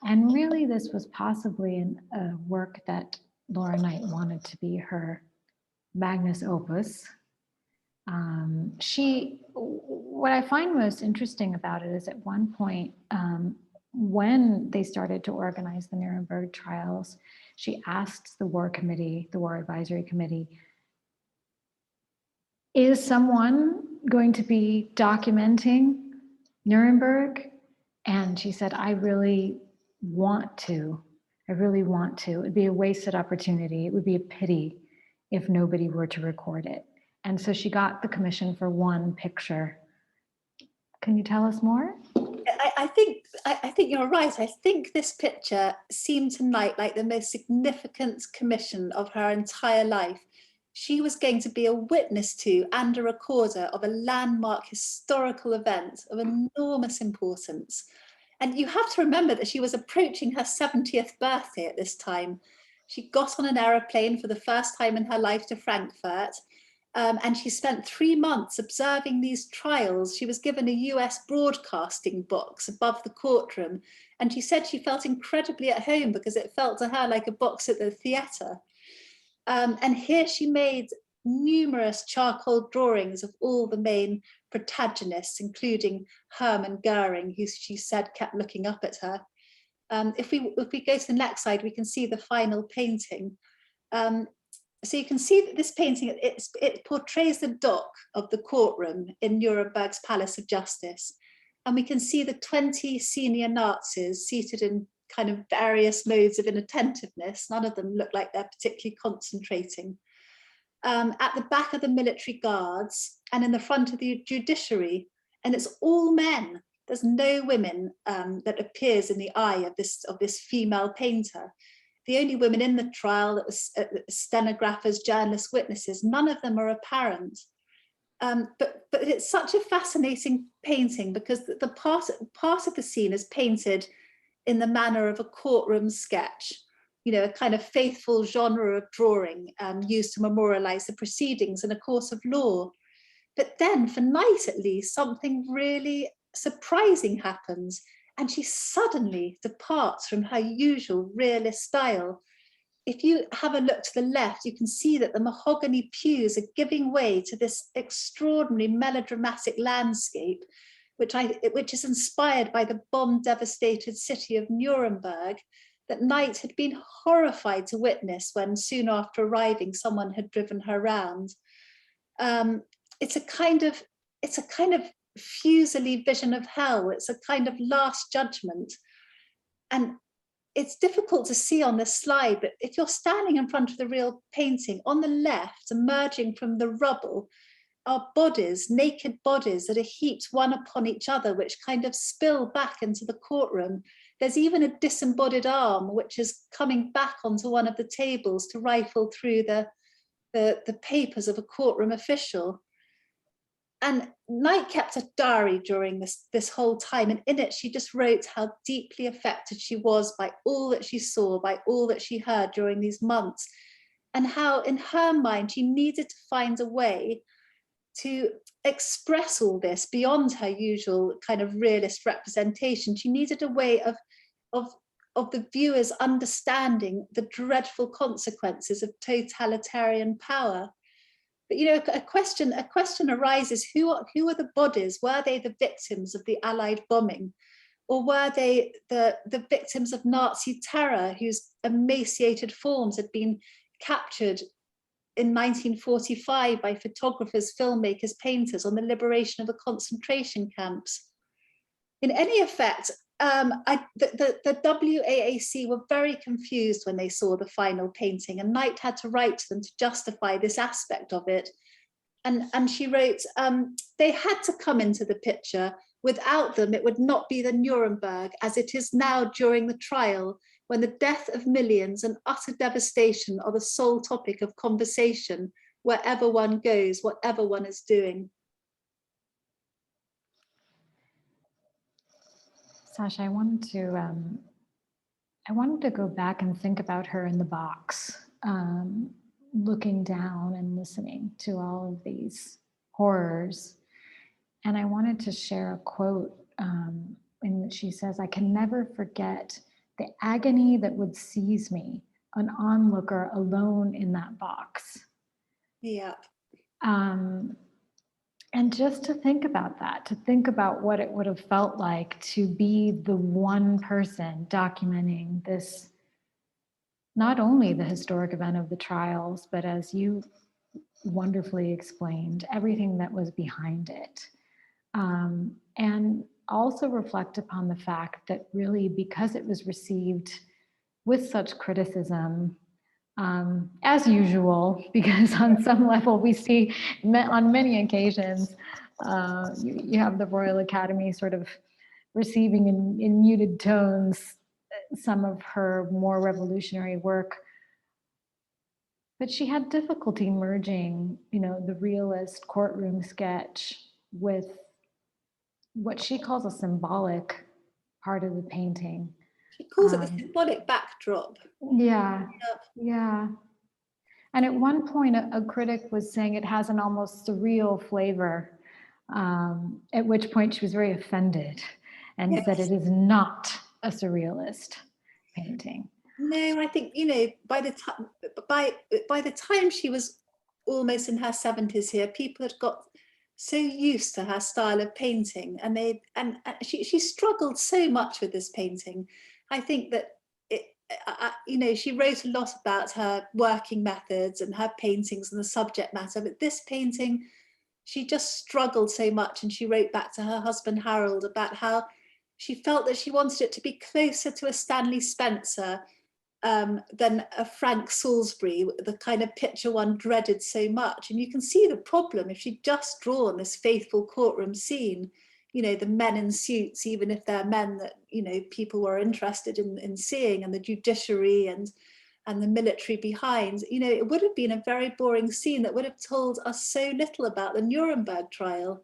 And really, this was possibly a work that Laura Knight wanted to be her magnus opus. What I find most interesting about it is, at one point, when they started to organize the Nuremberg trials, she asked the War Committee, the War Advisory Committee, is someone going to be documenting Nuremberg? And she said, I really want to. It'd be a wasted opportunity. It would be a pity if nobody were to record it. And so she got the commission for one picture. Can you tell us more? I think you're right. I think this picture seemed to Knight like the most significant commission of her entire life. She was going to be a witness to and a recorder of a landmark historical event of enormous importance. And you have to remember that she was approaching her 70th birthday at this time. She got on an aeroplane for the first time in her life to Frankfurt, and she spent 3 months observing these trials. She was given a US broadcasting box above the courtroom, and she said she felt incredibly at home because it felt to her like a box at the theatre. And here she made numerous charcoal drawings of all the main protagonists, including Hermann Goering, who she said kept looking up at her. If we go to the next slide, we can see the final painting. So you can see that this painting, it portrays the dock of the courtroom in Nuremberg's Palace of Justice. And we can see the 20 senior Nazis seated in kind of various modes of inattentiveness. None of them look like they're particularly concentrating. At the back of the military guards and in the front of the judiciary, and it's all men. There's no women that appears in the eye of this female painter. The only women in the trial, that was stenographers, journalists, witnesses, none of them are apparent. But it's such a fascinating painting because the part of the scene is painted in the manner of a courtroom sketch, you know, a kind of faithful genre of drawing used to memorialize the proceedings in a court of law. But then for Knight, at least, something really surprising happens, and she suddenly departs from her usual realist style. If you have a look to the left, you can see that the mahogany pews are giving way to this extraordinary melodramatic landscape, which is inspired by the bomb-devastated city of Nuremberg, that Knight had been horrified to witness when, soon after arriving, someone had driven her round. It's a kind of Fuseli vision of hell. It's a kind of last judgment. And it's difficult to see on this slide, but if you're standing in front of the real painting, on the left, emerging from the rubble, are bodies, naked bodies that are heaped one upon each other, which kind of spill back into the courtroom. There's even a disembodied arm, which is coming back onto one of the tables to rifle through the papers of a courtroom official. And Knight kept a diary during this whole time, and in it she just wrote how deeply affected she was by all that she saw, by all that she heard during these months, and how in her mind she needed to find a way to express all this beyond her usual kind of realist representation. She needed a way of the viewers understanding the dreadful consequences of totalitarian power. But you know, a question arises: who are the bodies? Were they the victims of the Allied bombing, or were they the victims of Nazi terror, whose emaciated forms had been captured in 1945 by photographers, filmmakers, painters on the liberation of the concentration camps? In any effect, the WAAC were very confused when they saw the final painting, and Knight had to write to them to justify this aspect of it. And she wrote, they had to come into the picture. Without them, it would not be the Nuremberg as it is now during the trial, when the death of millions and utter devastation are the sole topic of conversation, wherever one goes, whatever one is doing. Sacha, I wanted to go back and think about her in the box, looking down and listening to all of these horrors. And I wanted to share a quote in which she says, "I can never forget the agony that would seize me, an onlooker alone in that box." Yeah. And just to think about that, to think about what it would have felt like to be the one person documenting this, not only the historic event of the trials, but as you wonderfully explained, everything that was behind it. And also reflect upon the fact that really, because it was received with such criticism, as usual, because on some level we see on many occasions, you have the Royal Academy sort of receiving in muted tones some of her more revolutionary work. But she had difficulty merging, you know, the realist courtroom sketch with what she calls a symbolic part of the painting. She calls it the symbolic backdrop. Yeah, yeah. And at one point, a critic was saying it has an almost surreal flavor, at which point she was very offended and Yes. said it is not a surrealist painting. No, I think, you know, by the time she was almost in her 70s here, people had got so used to her style of painting, and she struggled so much with this painting. I think that you know, she wrote a lot about her working methods and her paintings and the subject matter, but this painting, she just struggled so much, and she wrote back to her husband Harold about how she felt that she wanted it to be closer to a Stanley Spencer than a Frank Salisbury, the kind of picture one dreaded so much. And you can see the problem if she'd just drawn this faithful courtroom scene, you know, the men in suits, even if they're men that, you know, people were interested in seeing, and the judiciary and the military behind, you know, it would have been a very boring scene that would have told us so little about the Nuremberg trial.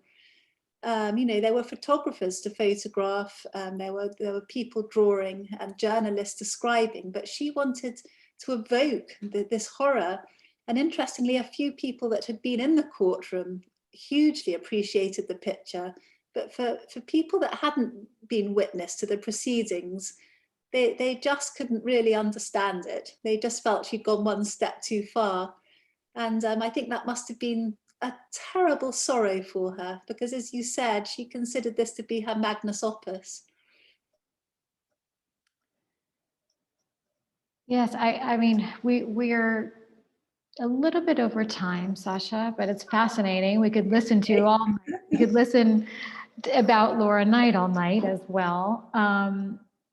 You know, there were photographers to photograph, there were people drawing and journalists describing, but she wanted to evoke this horror. And interestingly, a few people that had been in the courtroom hugely appreciated the picture, but for people that hadn't been witness to the proceedings, they just couldn't really understand it. They just felt she'd gone one step too far. And I think that must have been a terrible sorrow for her, because as you said, she considered this to be her magnus opus. Yes, I mean, we're a little bit over time, Sacha, but it's fascinating. We could listen to all, we could listen about Laura Knight all night as well.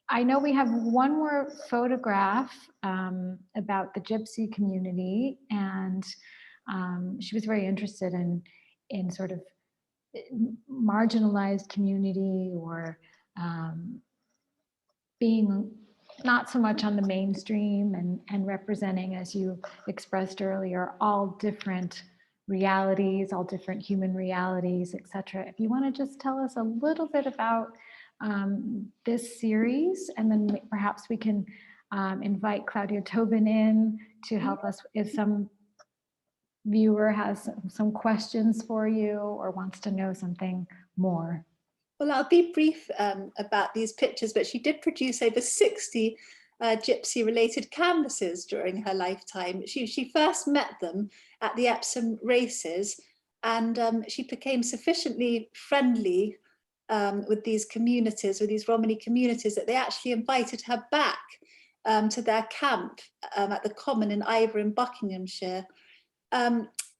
I know we have one more photograph about the Gypsy community, and she was very interested in sort of marginalized community, or being not so much on the mainstream, and representing, as you expressed earlier, all different realities, all different human realities, etc. If you want to just tell us a little bit about this series, and then perhaps we can invite Claudia Tobin in to help us if some viewer has some questions for you or wants to know something more. Well, I'll be brief about these pictures, but she did produce over 60 gypsy-related canvases during her lifetime. She first met them at the Epsom races, and she became sufficiently friendly with these communities, with these Romany communities, that they actually invited her back to their camp at the Common in Ivor in Buckinghamshire.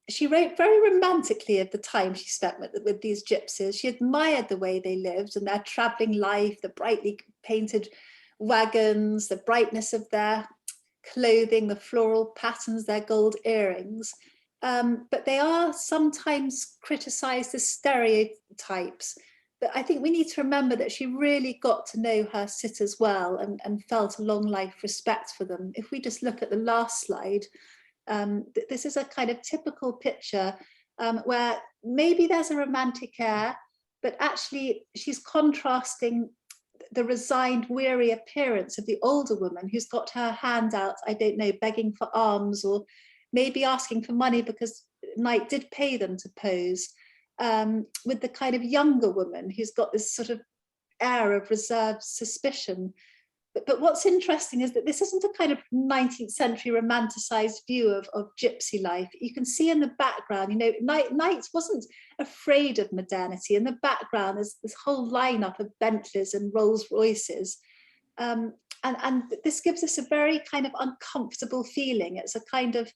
She wrote very romantically of the time she spent with these gypsies. She admired the way they lived and their travelling life, the brightly painted wagons, the brightness of their clothing, the floral patterns, their gold earrings. But they are sometimes criticised as stereotypes. But I think we need to remember that she really got to know her sitters well, and felt a long life respect for them. If we just look at the last slide, this is a kind of typical picture where maybe there's a romantic air, but actually she's contrasting the resigned, weary appearance of the older woman who's got her hand out, I don't know, begging for alms, or maybe asking for money because Knight did pay them to pose, with the kind of younger woman who's got this sort of air of reserved suspicion. But what's interesting is that this isn't a kind of 19th century romanticized view of gypsy life. You can see in the background, you know, Knight wasn't afraid of modernity. In the background, there's this whole lineup of Bentleys and Rolls Royces. And this gives us a very kind of uncomfortable feeling. It's a kind of,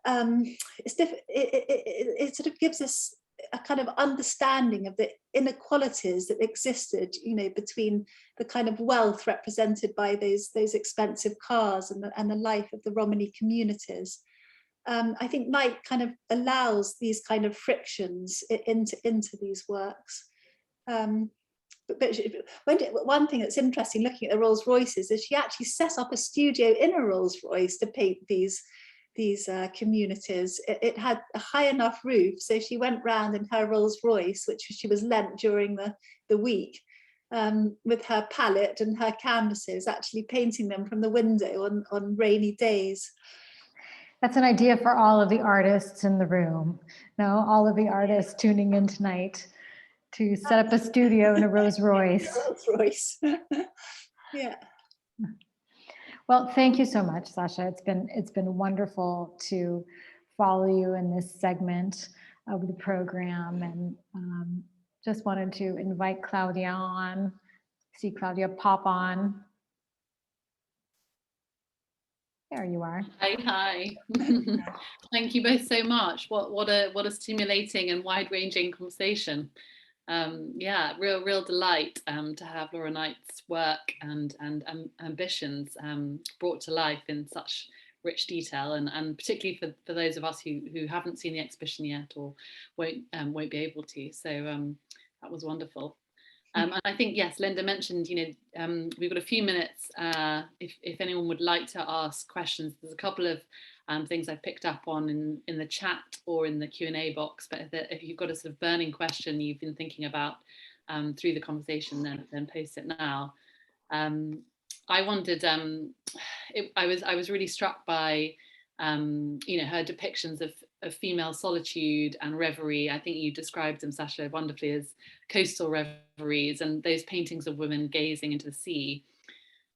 it sort of gives us a kind of understanding of the inequalities that existed, you know, between the kind of wealth represented by those expensive cars and the life of the Romany communities. I think Knight kind of allows these kind of frictions into these works. But one thing that's interesting looking at the Rolls Royces is she actually set up a studio in a Rolls Royce to paint these communities. It had a high enough roof, so she went round in her Rolls Royce, which she was lent during the week, with her palette and her canvases, actually painting them from the window on rainy days. That's an idea for all of the artists in the room. No, all of the artists tuning in tonight to set up a studio in a Rolls Royce. Rolls Royce. Yeah. Well, thank you so much, Sacha. It's been wonderful to follow you in this segment of the program, and just wanted to invite Claudia on. See Claudia pop on. There you are. Hi. Thank you both so much. What a stimulating and wide-ranging conversation. Yeah, real delight to have Laura Knight's work and ambitions brought to life in such rich detail, and particularly for those of us who haven't seen the exhibition yet or won't be able to. So that was wonderful. And I think, yes, Linda mentioned, we've got a few minutes if anyone would like to ask questions. There's a couple of things I picked up on in the chat or in the Q&A box, but if you've got a sort of burning question you've been thinking about through the conversation, then post it now. I wondered, I was really struck by her depictions of female solitude and reverie. I think you described them, Sacha, wonderfully as coastal reveries, and those paintings of women gazing into the sea.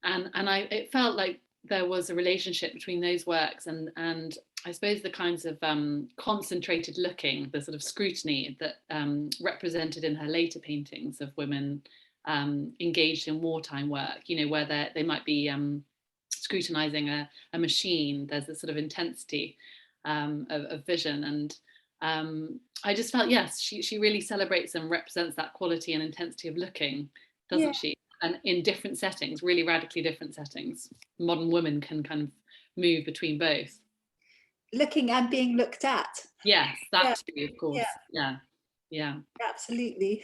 And it felt like there was a relationship between those works and I suppose the kinds of concentrated looking, the sort of scrutiny that represented in her later paintings of women engaged in wartime work, where they might be scrutinizing a machine. There's a sort of intensity of vision, and I just felt, yes, she really celebrates and represents that quality and intensity of looking, doesn't she? And in different settings, really radically different settings. Modern women can kind of move between both. Looking and being looked at. Yes, that too, of course. Yeah. Absolutely.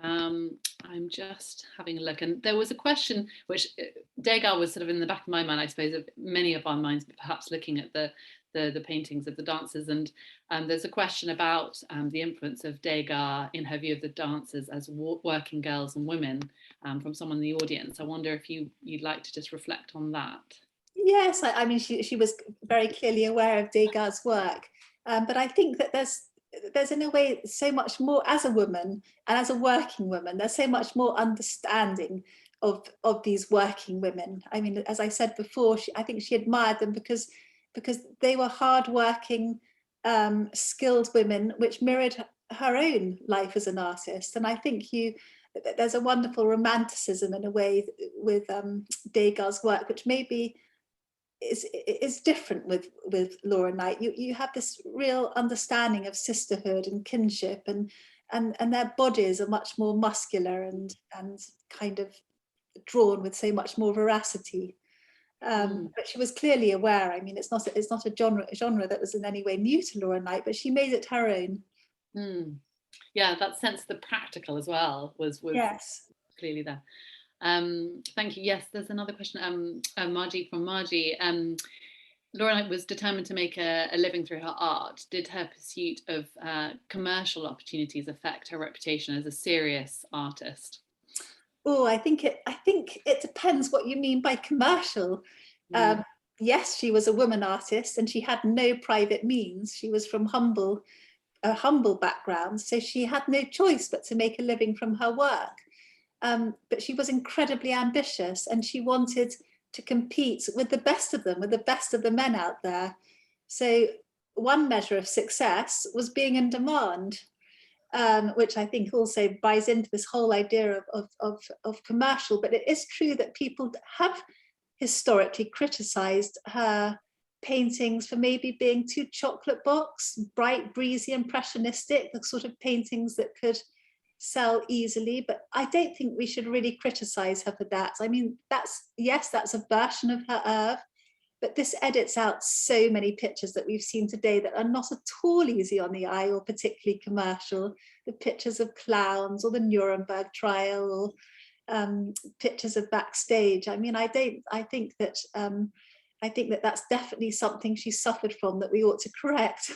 I'm just having a look, and there was a question which Degas was sort of in the back of my mind, I suppose, of many of our minds, perhaps looking at the paintings of the dancers, and there's a question about the influence of Degas in her view of the dancers as working girls and women from someone in the audience. I wonder if you'd like to just reflect on that. Yes, I mean, she was very clearly aware of Degas' work, but I think that there's in a way so much more as a woman and as a working woman, there's so much more understanding of these working women. I mean, as I said before, I think she admired them because they were hardworking, skilled women, which mirrored her own life as an artist. And I think there's a wonderful romanticism in a way with Degas' work, which maybe is different with Laura Knight. You have this real understanding of sisterhood and kinship, and their bodies are much more muscular and kind of drawn with so much more veracity. But she was clearly aware. I mean, it's not a genre that was in any way new to Laura Knight, but she made it her own. Yeah, that sense of the practical as well was yes, clearly there. Thank you. Yes, there's another question. Margie from Margie. Laura Knight was determined to make a living through her art. Did her pursuit of commercial opportunities affect her reputation as a serious artist? Oh, I think it depends what you mean by commercial. Yes, she was a woman artist and she had no private means. She was from a humble background, so she had no choice but to make a living from her work. But she was incredibly ambitious and she wanted to compete with the best of them, with the best of the men out there. So one measure of success was being in demand, which I think also buys into this whole idea of commercial. But it is true that people have historically criticized her paintings for maybe being too chocolate box, bright, breezy, impressionistic, the sort of paintings that could sell easily. But I don't think we should really criticize her for that. I mean, that's a version of her oeuvre, but this edits out so many pictures that we've seen today that are not at all easy on the eye or particularly commercial. The pictures of clowns or the Nuremberg trial or pictures of backstage. I mean, I think that that's definitely something she suffered from that we ought to correct.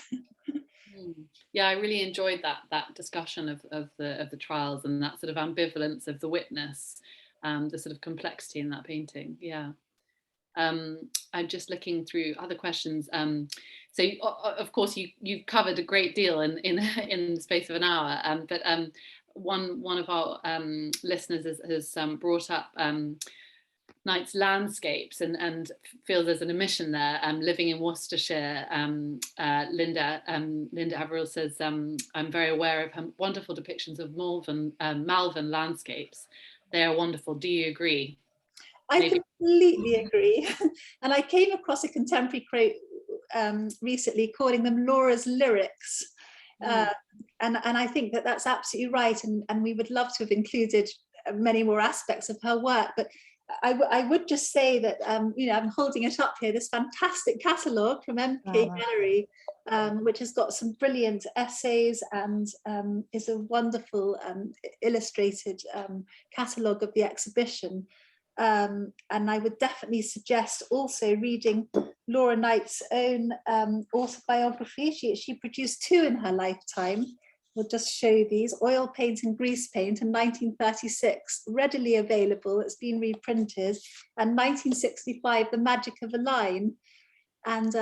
Yeah, I really enjoyed that discussion of the trials and that sort of ambivalence of the witness, the sort of complexity in that painting. Yeah. I'm just looking through other questions. So of course you've covered a great deal in the space of an hour, but one of our listeners has brought up Knight's landscapes and feels there's an omission there. Living in Worcestershire, Linda Averill says, I'm very aware of her wonderful depictions of Malvern landscapes. They are wonderful. Do you agree? I completely agree. And I came across a contemporary quote recently calling them Laura's lyrics. And I think that that's absolutely right. And we would love to have included many more aspects of her work. But I would just say that, you know, I'm holding it up here, this fantastic catalogue from MK Gallery, which has got some brilliant essays and is a wonderful illustrated catalogue of the exhibition. And I would definitely suggest also reading Laura Knight's own autobiography. She produced 2 in her lifetime. We'll just show these: Oil Paint and Grease Paint in 1936, readily available, it's been reprinted, and 1965, The Magic of a Line. And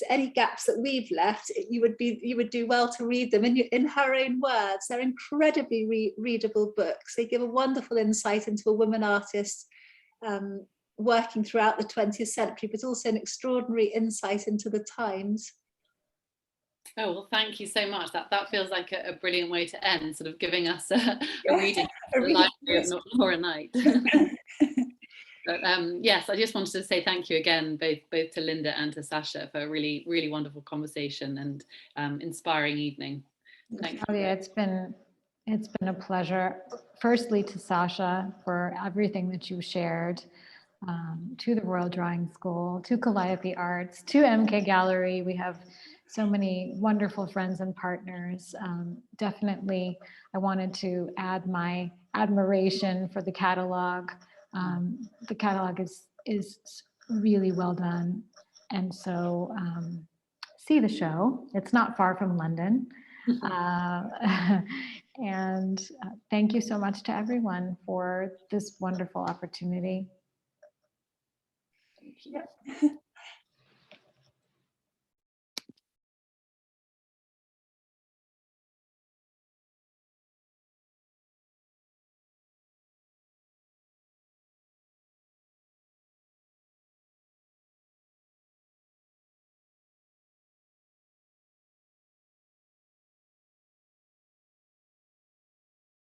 any gaps that we've left, you would do well to read them in her own words. They're incredibly readable books. They give a wonderful insight into a woman artist working throughout the 20th century, but also an extraordinary insight into the times. Oh, well, thank you so much. That feels like a brilliant way to end, sort of giving us a reading of the library of Laura Knight. But yes, I just wanted to say thank you again, both to Linda and to Sacha, for a really, really wonderful conversation and inspiring evening. Thank you. Yeah, it's been a pleasure. Firstly, to Sacha for everything that you shared, to the Royal Drawing School, to Calliope Arts, to MK Gallery. We have so many wonderful friends and partners. Definitely, I wanted to add my admiration for the catalogue. The catalogue is really well done. And so see the show. It's not far from London. And thank you so much to everyone for this wonderful opportunity. Thank you.